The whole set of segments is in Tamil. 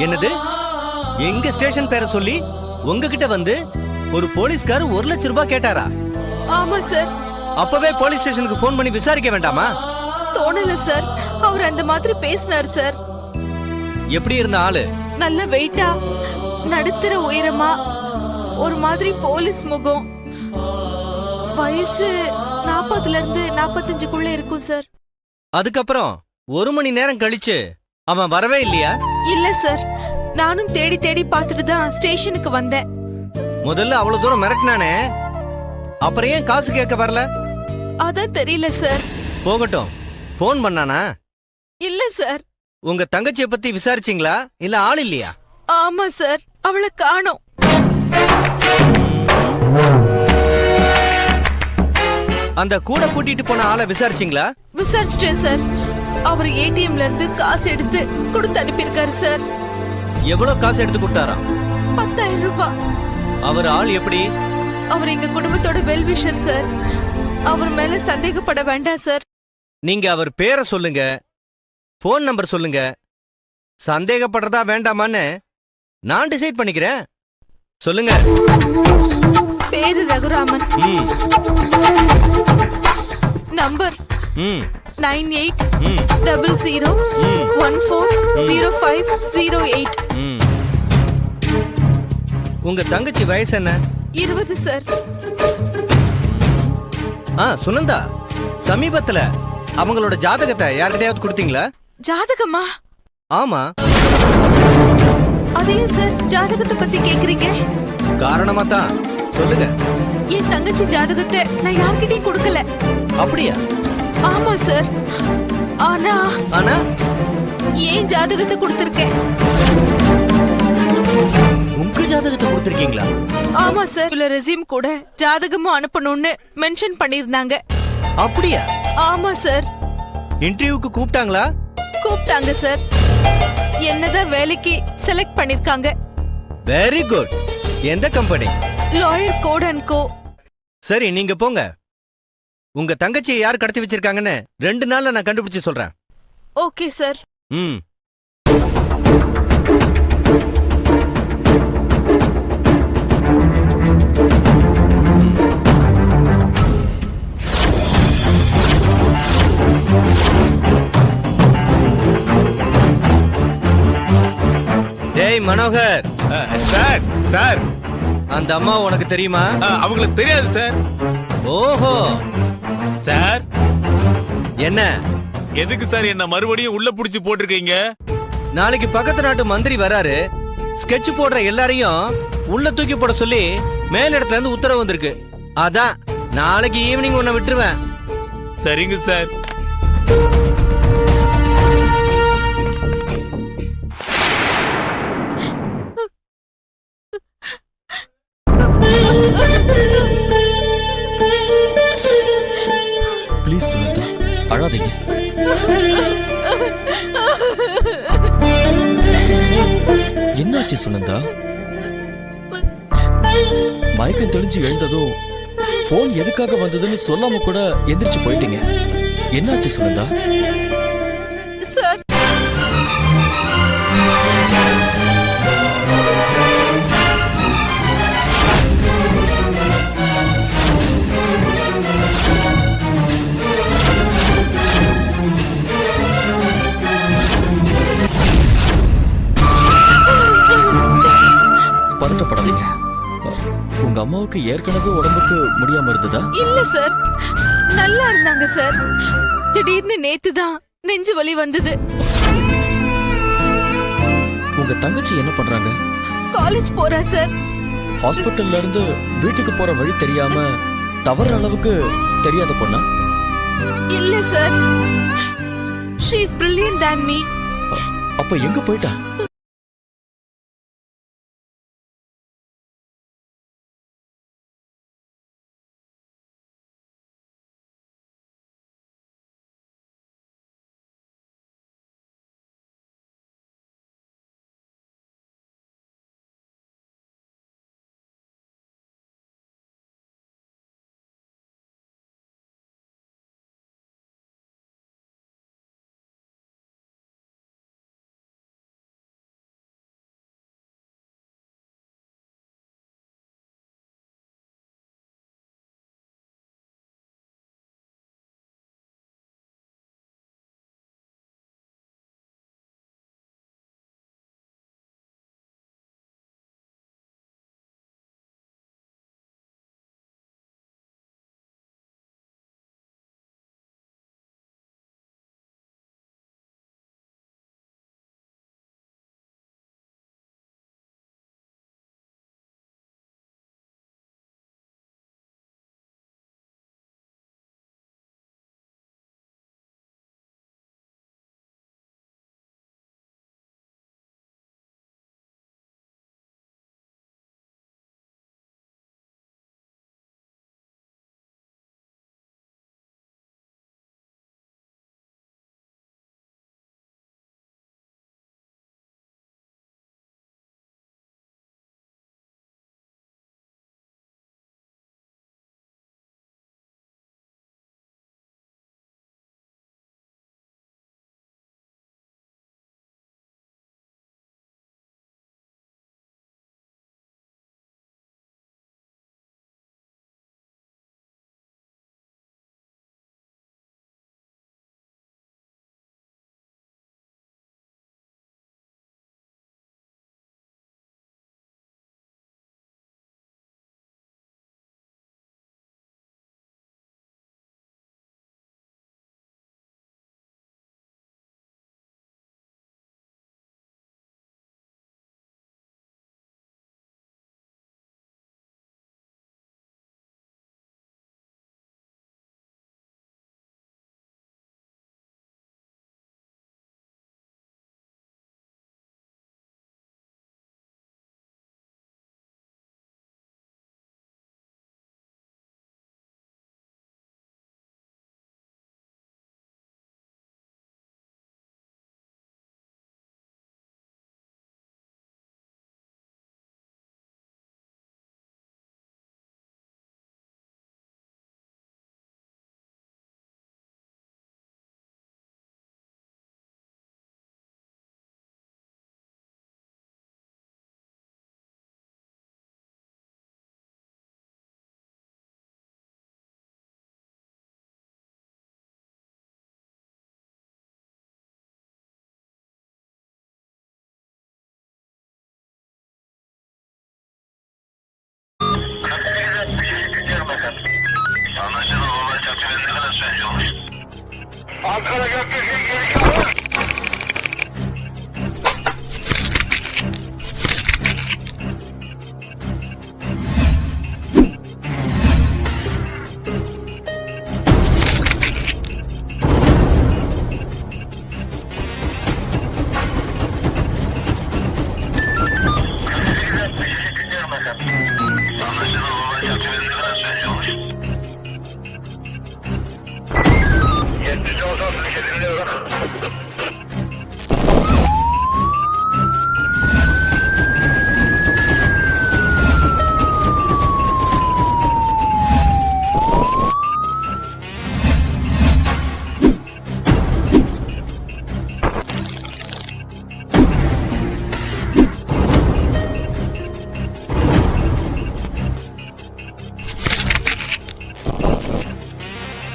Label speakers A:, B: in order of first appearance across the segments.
A: என்னது? எங்க ஸ்டேஷன் பேரை சொல்லி உங்ககிட்ட வந்து ஒரு போலீஸ்கார் 1,00,000 ரூபாய் கேட்டாரா?
B: ஆமா சார்.
A: அப்பவே போலீஸ் ஸ்டேஷனுக்கு போன் பண்ணி விசாரிக்க வேண்டாமா?
B: தோணல சார். அவர் அந்த மாதிரி பேசினார் சார்.
A: எப்படி இருந்த ஆளு?
B: நல்ல வெயிட்டா, நடுத்தர உயரமா, ஒரு மாதிரி போலீஸ் முகம். வயசு 40ல இருந்து 45க்குள்ள இருக்கும் சார்.
A: அதுக்கப்புறம் 1 மணி நேரம் கழிச்சு அவன் வரவே இல்லையா?
B: இல்ல சார். நானும் தேடி தேடி பார்த்துட்டு தான் ஸ்டேஷனுக்கு வந்தேன்.
A: முதல்ல அவ்வளவு தூரம் மிரட்டினானே, அப்புறம் ஏன் காசு கேட்க வரல?
B: அதான் தெரியல சார்.
A: போகட்டும், போன் பண்ணானா?
B: இல்ல சார்.
A: உங்க தங்கச்சியை பத்தி விசாரிச்சீங்களா? இல்ல ஆள் இல்லையா?
B: ஆமா சார், அவளை காணோம்.
A: அந்த கூட கூட்டிட்டு போன ஆளை விசாரிச்சீங்களா?
B: விசாரிச்சிட்டேன் சார். அவர் ஏடிஎம்ல இருந்து காசு எடுத்து கொடுத்து அனுப்பியிருக்காரு சார்.
A: எவ்வளவு காசு எடுத்து கொடுத்தாராம்?
B: 10,000 ரூபாய்.
A: அவர் ஆள் எப்படி?
B: அவர் எங்க குடும்பத்தோட வெல்விஷர் சார். அவர் மேல சந்தேகப்பட வேண்டாம் சார்.
A: நீங்க அவர் பேரை சொல்லுங்க, போன் நம்பர் சொல்லுங்க. சந்தேகப்படுறதா வேண்டாமான்னு நான் டிசைட் பண்ணிக்கிறேன். சொல்லுங்க.
B: பேரு ரகுராமன்.
A: ம்.
B: நம்பர்
A: ம்.
B: 9800140508.
A: ம். உங்க தங்கச்சி வயசு என்ன?
B: 20 சார்.
A: சுனந்தா, சமீபத்துல அவங்களோட ஜாதகத்தை யார்கிட்டயாவது கொடுத்தீங்களா?
B: ஜாதகமா?
A: ஆமா.
B: அதே சார், ஜாதகத்தை பத்தி கேக்குறீங்க?
A: காரணமா தான். சொல்லுங்க.
B: என் தங்கச்சி ஜாதகத்தை நான் யார்கிட்டயும் கொடுக்கல.
A: அப்படியா?
B: ஆமா சார். ஆனா
A: ஆனா
B: ஏன் ஜாதகத்தை கொடுத்திருக்கேன்.
A: உங்க ஜாதகத்தை கொடுத்திருக்கீங்களா?
B: ஆமா சார். ரெஸ்யூம் கூட ஜாதகமும் அனுப்பணும்னு மென்ஷன் பண்ணிருந்தாங்க.
A: அப்படியா?
B: ஆமா சார்.
A: இன்டர்வியூக்கு கூப்பிட்டாங்களா?
B: கூப்பிட்டாங்க சார். என்னதான் வேலைக்கு செலக்ட் பண்ணிருக்காங்க.
A: Very good. எந்த கம்பெனி?
B: லாயர் கோட் அண்ட் கோ.
A: சரி, நீங்க போங்க. உங்க தங்கச்சியை யார் கடத்தி வச்சிருக்காங்கன்னு 2 நாள்ல நான் கண்டுபிடிச்சு சொல்றேன்.
B: Okay sir.
A: ம். டேய் மனோகர்.
C: சார் சார்,
A: அந்த அம்மா உனக்கு தெரியுமா?
C: அவங்களுக்கு தெரியாது சார்.
A: ஓஹோ.
C: சார்,
A: என்ன?
C: எதுக்கு சார் என்ன மறுபடியும் உள்ள புடிச்சு போட்டிருக்கீங்க?
A: நாளைக்கு பக்கத்து நாட்டு மந்திரி வராரு. ஸ்கெட்ச் போடுற எல்லாரையும் உள்ள தூக்கி போட சொல்லி மேலிடத்துல இருந்து உத்தரவு வந்திருக்கு. அதான் நாளைக்கு ஈவினிங் உன்னை விட்டுருவேன்.
C: சரிங்க சார்.
D: ப்ளீஸ் சுனந்தா, அழாதீங்க. என்னாச்சு சுனந்தா? மயக்கம் தெளிஞ்சு எழுந்ததும் போன் எதுக்காக வந்ததுன்னு சொல்லாம கூட எந்திரிச்சு போயிட்டீங்க. என்னாச்சு சுனந்தா?
B: சார்,
D: பதட்டப்படாதீங்க. உங்க அம்மாவுக்கு ஏற்கனவே உடம்புக்கு முடியாம இருந்ததா?
B: இல்ல சார், நல்லா இருந்தாங்க சார். திடீர்னு நேத்து தான் நெஞ்சு வலி வந்தது.
D: உங்க தங்கச்சி என்ன பண்றாங்க?
B: காலேஜ் போறா சார்.
D: ஹாஸ்பிட்டல்ல இருந்து வீட்டுக்கு போற வழி தெரியாம தவற அளவுக்கு தெரியாத பொண்ணா?
B: இல்ல sir, she is brilliant than me.
D: அப்ப எங்க போயிட்டா?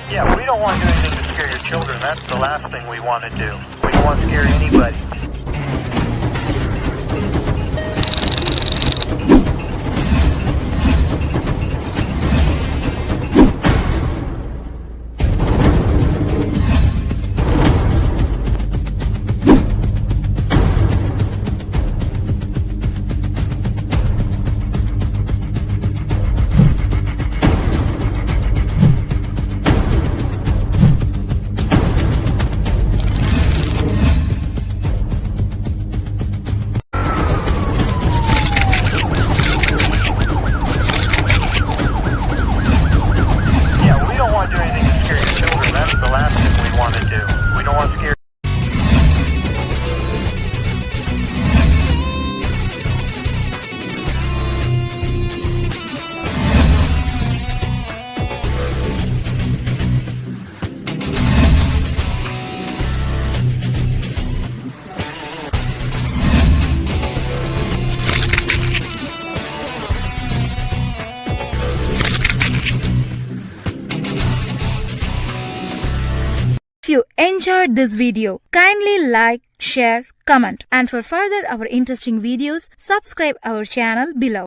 E: Yeah, we don't want to do anything to scare your children. That's the last thing we want to do. We don't want to scare anybody.
F: If you enjoyed this video, kindly like, share, comment, and for further our interesting videos, subscribe our channel below.